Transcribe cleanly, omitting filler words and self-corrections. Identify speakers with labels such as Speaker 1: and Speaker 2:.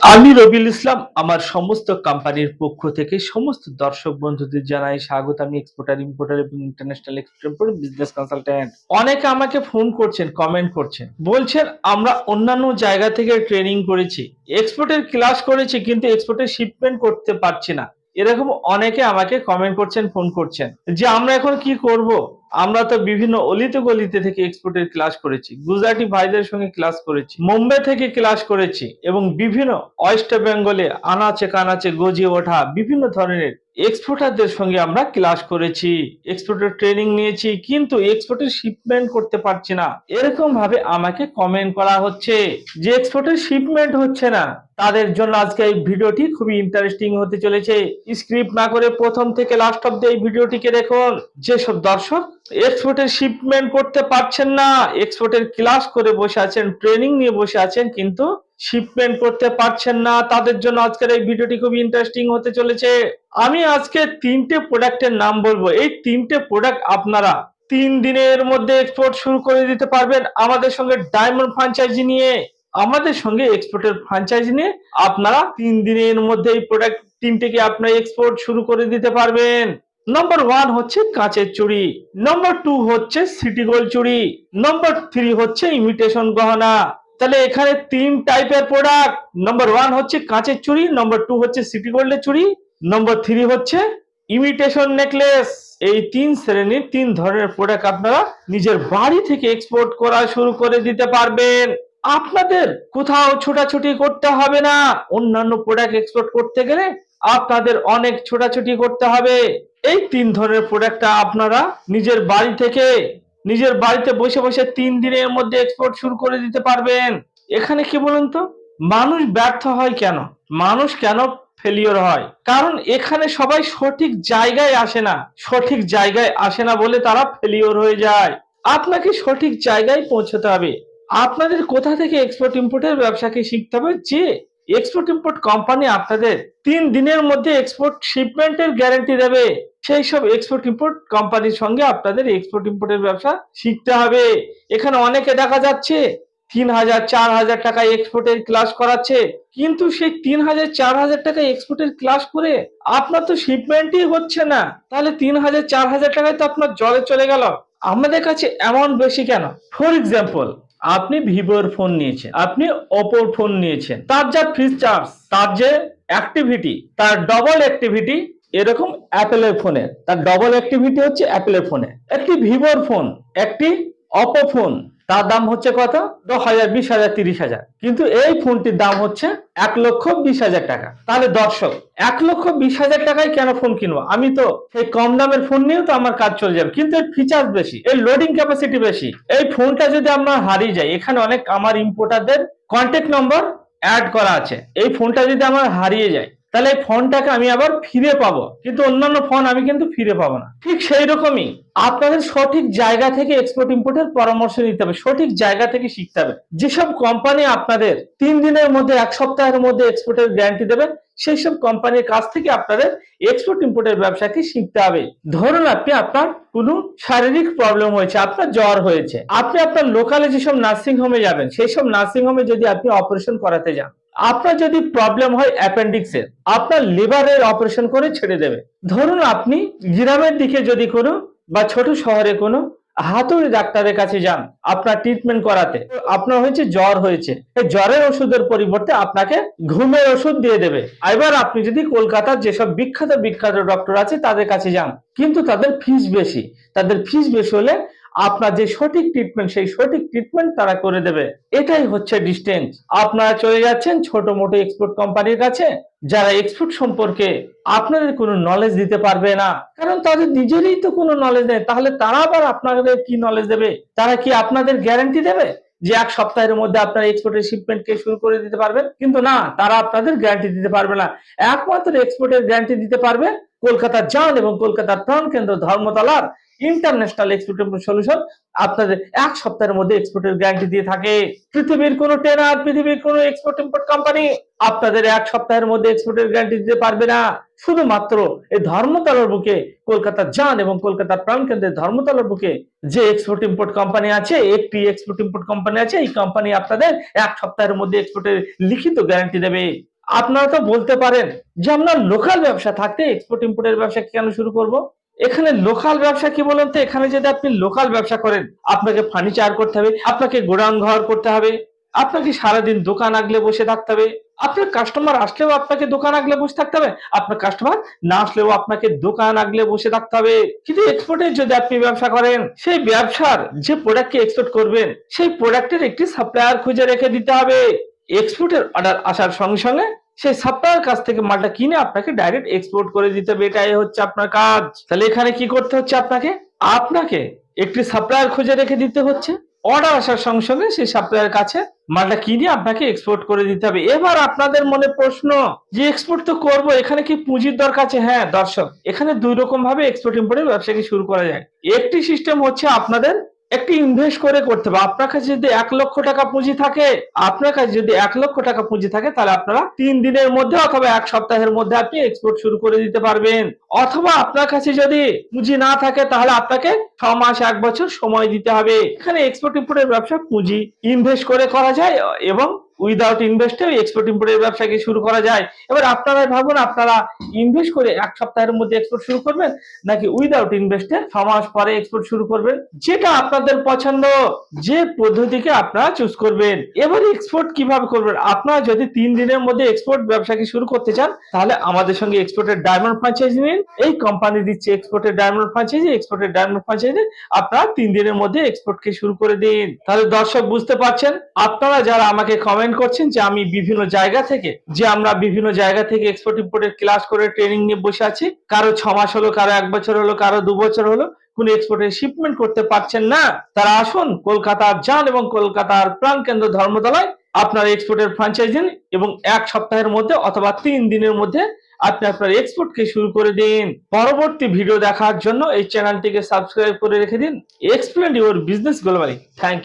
Speaker 1: আমি রবিউল ইসলাম আমার সমস্ত কোম্পানির পক্ষ থেকে সমস্ত দর্শক বন্ধুদের জানাই স্বাগত। আমি এক্সপোর্টার, ইম্পোর্টার এবং ইন্টারন্যাশনাল এক্সপোর্ট বিজনেস কনসালট্যান্ট। অনেকে আমাকে ফোন করছেন, কমেন্ট করছেন, বলছেন আমরা অন্যান্য জায়গা থেকে ট্রেনিং করেছি, এক্সপোর্টের ক্লাস করেছি, কিন্তু এক্সপোর্টের শিপমেন্ট করতে পারছি না। এরকম অনেকে আমাকে কমেন্ট করছেন, ফোন করছেন যে আমরা এখন কি করব। আমরা তো বিভিন্ন অলিতে গলিতে থেকে এক্সপোর্টের ক্লাস করেছি, গুজরাটি ভাইদের সঙ্গে ক্লাস করেছি, মুম্বাই থেকে ক্লাস করেছি এবং বিভিন্ন ওয়েস্ট বেঙ্গলে আনাচে কানাচে গজিয়ে ওঠা বিভিন্ন ধরনের এক্সপোর্টারদের সঙ্গে আমরা ক্লাস করেছি, এক্সপোর্টের ট্রেনিং নিয়েছি, কিন্তু এক্সপোর্টের শিপমেন্ট করতে পারছি না। এরকম ভাবে আমাকে কমেন্ট করা হচ্ছে যে এক্সপোর্টের শিপমেন্ট হচ্ছে না। তাদের জন্য আজকে এই ভিডিওটি খুবই ইন্টারেস্টিং হতে চলেছে। স্ক্রিপ্ট না করে প্রথম থেকে লাস্ট অব্দি এই ভিডিওটিকে দেখুন। যেসব দর্শক এক্সপোর্টের শিপমেন্ট করতে পারছেন না, এক্সপোর্টের ক্লাস করে বসে আছেন, ট্রেনিং নিয়ে বসে আছেন, কিন্তু শিপমেন্ট করতে পারছেন না, তাদের জন্য আজকের এই ভিডিওটি খুবই ইন্টারেস্টিং হতে চলেছে। আমি আজকে তিনটে প্রোডাক্টের নাম বলবো। এই তিনটে প্রোডাক্ট আপনারা 3 দিনের মধ্যে এক্সপোর্ট শুরু করে দিতে পারবেন আমাদের সঙ্গে ডায়মন্ড ফ্র্যাঞ্চাইজি নিয়ে। আমাদের সঙ্গে এক্সপোর্টের ফ্র্যাঞ্চাইজি নিয়ে আপনারা 3 দিনের মধ্যে এই প্রোডাক্ট তিনটেকে আপনারা এক্সপোর্ট শুরু করে দিতে পারবেন। নম্বর 1 হচ্ছে কাঁচের চুড়ি, নম্বর 2 হচ্ছে সিটি গোল্ড চুড়ি, নম্বর 3 হচ্ছে ইমিটেশন গহনা। তাহলে এখানে 3 টাইপের প্রোডাক্ট। নম্বর 1 হচ্ছে কাঁচের চুড়ি, নম্বর 2 হচ্ছে সিটি গোল্ডের চুড়ি, নম্বর 3 হচ্ছে ইমিটেশন নেকলেস। এই 3 শ্রেণীর 3 ধরনের প্রোডাক্ট আপনারা নিজের বাড়ি থেকে এক্সপোর্ট করা শুরু করে দিতে পারবেন। আপনাদের কোথাও ছোটাছুটি করতে হবে না। অন্যান্য প্রোডাক্ট এক্সপোর্ট করতে গেলে আপনাদের অনেক ছোটাছুটি করতে হবে। এই 3 ধরনের প্রোডাক্টটা আপনারা নিজের বাড়ি থেকে, নিজের বাড়িতে বসে বসে 3 দিনের মধ্যে এক্সপোর্ট শুরু করে দিতে পারবেন। এখানে কি বলুন তো, মানুষ ব্যর্থ হয় কেন, মানুষ কেন ফেলিওর হয়? কারণ এখানে সবাই সঠিক জায়গায় আসে না, সঠিক জায়গায় আসে না বলে তারা ফেলিওর হয়ে যায়। আপনাকে সঠিক জায়গায় পৌঁছতে হবে। আপনাদের কোথা থেকে এক্সপোর্ট ইম্পোর্টের ব্যবসাকে শিখতে হবে, যে এক্সপোর্ট ইম্পোর্ট কোম্পানি আপনাদের 3 দিনের মধ্যে এক্সপোর্ট শিপমেন্টের গ্যারান্টি দেবে। সেই সব এক্সপোর্ট ইম্পোর্ট কোম্পানির সঙ্গে আপনাদের এক্সপোর্ট ইম্পোর্টের ব্যবসা শিখতে হবে। এখানে অনেকে দেখা যাচ্ছে 3,000 4,000 টাকায় এক্সপোর্টের ক্লাস করাচ্ছে, কিন্তু সেই 3,000 4,000 টাকায় এক্সপোর্টের ক্লাস করে আপনার তো শিপমেন্টই হচ্ছে না। তাহলে 3,000 4,000 টাকায় তো আপনার জলে চলে গেল। আমাদের কাছে এমন বেশি কেন? ফর এক্সাম্পল, আপনি ভিভোর ফোন নিয়েছেন, আপনি ওপোর ফোন নিয়েছেন, তার যা ফিচার্স, তার যে অ্যাক্টিভিটি, তার ডবল অ্যাক্টিভিটি এরকম অ্যাপেলের ফোনে, তার ডবল অ্যাক্টিভিটি হচ্ছে অ্যাপেলের ফোনে। একটি ভিভোর ফোন, একটি অপো ফোন, তার দাম হচ্ছে কত? 10,000 20,000 30,000, কিন্তু এই ফোনটির দাম হচ্ছে 1,20,000 টাকা। তাহলে দর্শক, 1,20,000 টাকায় কেন ফোন কিনবো? আমি তো সেই কম দামের ফোন নিয়েও তো আমার কাজ চলে যাবে, কিন্তু এর ফিচার্স বেশি, এর লোডিং ক্যাপাসিটি বেশি। এই ফোনটা যদি আমার হারিয়ে যায়, এখানে অনেক আমার ইম্পোর্টারদের কন্ট্যাক্ট নম্বর অ্যাড করা আছে। এই ফোনটা যদি আমার হারিয়ে যায়, তাহলে এই ফোনটাকে আমি আবার ফিরে পাবো, কিন্তু অন্যান্য ফোন আমি কিন্তু ফিরে পাবো না। ঠিক সেই রকমই আপনাদের সঠিক জায়গা থেকে এক্সপোর্ট ইম্পোর্টের পরামর্শ নিতে হবে, সঠিক জায়গা থেকে শিখতে হবে। যেসব কোম্পানি আপনাদের 3 দিনের মধ্যে, 1 সপ্তাহের মধ্যে এক্সপোর্টের গ্যারান্টি দেবে, সেই সব কোম্পানির কাছ থেকে আপনাদের এক্সপোর্ট ইম্পোর্টের ব্যবসাকে শিখতে হবে। ধরুন আপনি, আপনার কোনো শারীরিক প্রবলেম হয়েছে, আপনার জ্বর হয়েছে, আপনি আপনার লোকালে যেসব নার্সিং হোমে যাবেন, সেই সব নার্সিং হোমে যদি আপনি অপারেশন করাতে যান, আপনার যদি প্রবলেম হয় অ্যাপেন্ডিক্সের, আপনার লিভারের অপারেশন করে ছেড়ে দেবে। ধরুন আপনি গ্রামের দিকে যদি কোনো বা ছোট শহরে কোনো হাতুড়ি ডাক্তারের কাছে যান আপনার ট্রিটমেন্ট করাতে, আপনার হয়েছে জ্বর হয়েছে, এই জ্বরের ওষুধের পরিবর্তে আপনাকে ঘুমের ওষুধ দিয়ে দেবে। এবার আপনি যদি কলকাতার যেসব বিখ্যাত বিখ্যাত ডক্টর আছে তাদের কাছে যান, কিন্তু তাদের ফিস বেশি, তাদের ফিস বেশি হলে আপনার যে সঠিক ট্রিটমেন্ট, সেই সঠিক ট্রিটমেন্ট তারা করে দেবে। এটাই হচ্ছে ডিস্টেন্স। আপনারা চলে যাচ্ছেন ছোট মোটো এক্সপোর্ট কোম্পানির কাছে, যারা এক্সপোর্ট সম্পর্কে আপনাদের কোনো নলেজ দিতে পারবে না, কারণ তাদের নিজেরই তো কোনো নলেজ নেই। তাহলে তারা আবার আপনাদের কি নলেজ দেবে? তারা কি আপনাদের গ্যারান্টি দেবে যে 1 সপ্তাহের মধ্যে আপনার এক্সপোর্টের শিপমেন্টকে শুরু করে দিতে পারবেন? কিন্তু না, তারা আপনাদের গ্যারান্টি দিতে পারবে না। একমাত্র এক্সপোর্টের গ্যারান্টি দিতে পারবে কলকাতার জান এবং কলকাতার প্রাণকেন্দ্র ধর্মতলার ইন্টারন্যাশনাল এক্সপোর্ট ইম্পোর্ট সলিউশন আপনাদের 1 সপ্তাহের মধ্যে এক্সপোর্টের গ্যারান্টি দিয়ে থাকে। পৃথিবীর কোনো ট্রেনার, পৃথিবীর কোনো এক্সপোর্ট ইম্পোর্ট কোম্পানি আপনাদের 1 সপ্তাহের মধ্যে এক্সপোর্টের গ্যারান্টি দিতে পারবে না। শুধুমাত্র এই ধর্মতলার বুকে, কলকাতার জান এবং কলকাতার প্রাণকেন্দ্রের ধর্মতলার বুকে যে এক্সপোর্ট ইম্পোর্ট কোম্পানি আছে, একটি এক্সপোর্ট ইম্পোর্ট কোম্পানি আছে, এই কোম্পানি আপনাদের 1 সপ্তাহের মধ্যে এক্সপোর্টের লিখিত গ্যারান্টি দেবে। আপনারা তো বলতে পারেন যে আমরা লোকাল ব্যবসা থাকতে এক্সপোর্ট ইম্পোর্টের ব্যবসা কেন শুরু করব? এখানে লোকাল ব্যবসা কি বলুন তো? এখানে যদি আপনি লোকাল ব্যবসা করেন, আপনাকে ফার্নিচার করতে হবে, আপনাকে গোডাউন ঘর করতে হবে, আপনাকে সারাদিন দোকান আগলে বসে থাকতে হবে, আপনার কাস্টমার আসলেও আপনাকে দোকান আগলে বসে থাকতে হবে, আপনার কাস্টমার না আসলেও আপনাকে দোকান আগলে বসে থাকতে হবে। কিন্তু এক্সপোর্টের যদি আপনি ব্যবসা করেন, সেই ব্যবসার যে প্রোডাক্টকে এক্সপোর্ট করবেন, সেই প্রোডাক্টের একটি সাপ্লায়ার খুঁজে রেখে দিতে হবে। এক্সপোর্টের অর্ডার আসার সঙ্গে সঙ্গে সেই সাপ্লায়ার কাছ থেকে মালটা কিনে আপনাকে ডাইরেক্ট এক্সপোর্ট করে দিতে হবে। এটাই হচ্ছে আপনার কাজ। তাহলে এখানে কি করতে হচ্ছে আপনাকে? আপনাকে একটি সাপ্লায়ার খুঁজে রেখে দিতে হচ্ছে। অর্ডার আসার সঙ্গে সঙ্গে সেই সাপ্লায়ার কাছে মালটা কিনে আপনাকে এক্সপোর্ট করে দিতে হবে। এবার আপনাদের মনে প্রশ্ন যে এক্সপোর্ট তো করবো, এখানে কি পুঁজির দরকার আছে? হ্যাঁ দর্শক, এখানে 2 রকম ভাবে এক্সপোর্ট ইম্পোর্টের ব্যবসাকে শুরু করা যায়। একটি সিস্টেম হচ্ছে আপনাদের একটি ইনভেস্ট করে করতে হবে। আপনার কাছে যদি 1 লক্ষ টাকা পুঁজি থাকে, তাহলে আপনারা 3 দিনের মধ্যে অথবা 1 সপ্তাহের মধ্যে আপনি এক্সপোর্ট শুরু করে দিতে পারবেন। অথবা আপনার কাছে যদি পুঁজি না থাকে, তাহলে আপনাকে 6 মাস 1 বছর সময় দিতে হবে। এখানে এক্সপোর্ট ইম্পোর্টের ব্যবসা পুঁজি ইনভেস্ট করে করা যায় এবং উইদাউট ইনভেস্টে এক্সপোর্ট ইম্পোর্টের ব্যবসাকে শুরু করা যায়। এবার আপনারাই ভাবুন, আপনারা ইনভেস্ট করে 1 সপ্তাহের মধ্যে এক্সপোর্ট শুরু করবেন, নাকি উইদাউট ইনভেস্টে 6 মাস পরে এক্সপোর্ট শুরু করবেন? যেটা আপনাদের পছন্দ, যে পদ্ধতিকে আপনারা চুজ করবেন। এবার এক্সপোর্ট কিভাবে করবেন? আপনারা যদি 3 দিনের মধ্যে এক্সপোর্ট ব্যবসাকে শুরু করতে চান, তাহলে আমাদের সঙ্গে এক্সপোর্টের ডায়মন্ড ফ্র্যাঞ্চাইজি নিন। এই কোম্পানি দিচ্ছে এক্সপোর্টের ডায়মন্ড ফ্র্যাঞ্চাইজি। আপনারা 3 দিনের মধ্যে এক্সপোর্টকে শুরু করে দিন। তাহলে দর্শক বুঝতে পারছেন, আপনারা যারা আমাকে কমেন্ট করছেন যে আমরা বিভিন্ন জায়গা থেকে এক্সপোর্ট ইম্পোর্টের ক্লাস করে ট্রেনিং নিয়ে বসে আছি, কারো 6 মাস হলো, কারো 1 বছর হলো, কারো 2 বছর হলো, কোন এক্সপোর্টের শিপমেন্ট করতে পারছেন না, তারা আসুন কলকাতার জান এবং কলকাতার প্রাণকেন্দ্র ধর্মতলায় আপনার এক্সপোর্টের ফ্র্যাঞ্চাইজি নিন এবং 1 সপ্তাহের মধ্যে অথবা 3 দিনের মধ্যে আপনি আপনার এক্সপোর্টকে শুরু করে দিন। পরবর্তী ভিডিও দেখার জন্য এই চ্যানেলটিকে সাবস্ক্রাইব করে রেখে দিন। Explain your business globally. Thank you.